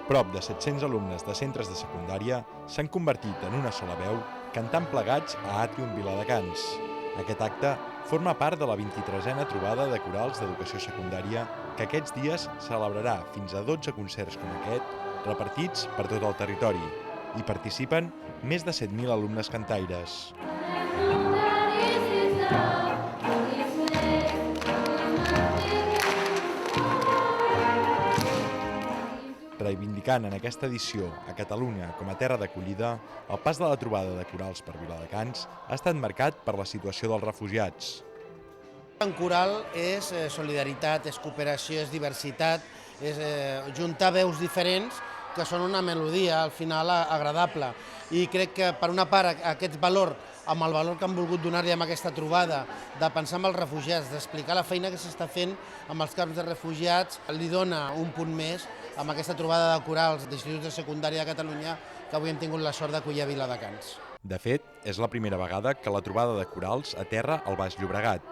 Prop de 700 alumnes de centres de secundària s'han convertit en una sola veu cantant plegats a Àtrium Viladecans. Aquest acte forma part de la 23a trobada de corals d'educació secundària que aquests dies celebrarà fins a 12 concerts com aquest, repartits per tot el territori. Hi participen més de 7.000 alumnes cantaires. Reivindicant en aquesta edició a Catalunya com a terra d'acollida, el pas de la trobada de corals per Viladecans ha estat marcat per la situació dels refugiats. En coral és solidaritat, és cooperació, és diversitat, és juntar veus diferents que són una melodia al final agradable. I crec que per una part aquest valor, amb el valor que han volgut donar-li amb aquesta trobada, de pensar en els refugiats, d'explicar la feina que s'està fent amb els camps de refugiats, li dona un punt més amb aquesta trobada de corals d'instituts de secundària de Catalunya que avui hem tingut la sort d'acollir a Viladecans. De fet, és la primera vegada que la trobada de corals aterra al Baix Llobregat.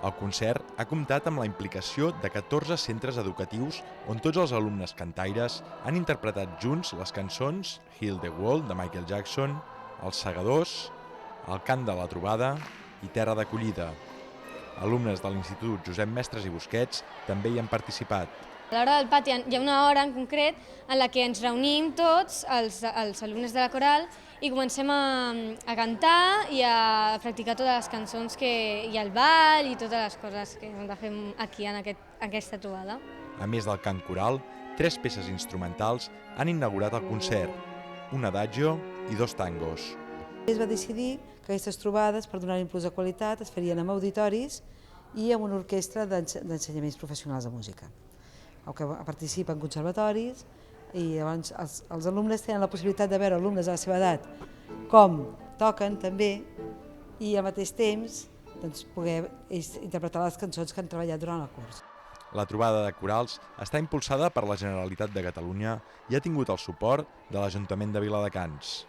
El concert ha comptat amb la implicació de 14 centres educatius on tots els alumnes cantaires han interpretat junts les cançons Heal the World de Michael Jackson, Els Segadors, El cant de la trobada i Terra d'acollida. Alumnes de l'Institut Josep Mestres i Busquets també hi han participat. A l'hora del pati hi ha una hora en concret en la que ens reunim tots, els alumnes de la coral, i comencem a cantar i a practicar totes les cançons i el ball i totes les coses que hem de fer aquí en aquesta trobada. A més del cant coral, 3 peces instrumentals han inaugurat el concert, un adagio i 2 tangos. Es va decidir que aquestes trobades, per donar impuls de qualitat, es farien en auditoris i amb una orquestra d'ensenyaments professionals de música, que participa en conservatoris, i llavors els alumnes tenen la possibilitat de veure alumnes de la seva edat com toquen també i al mateix temps poder interpretar les cançons que han treballat durant el curs. La trobada de corals està impulsada per la Generalitat de Catalunya i ha tingut el suport de l'Ajuntament de Viladecans.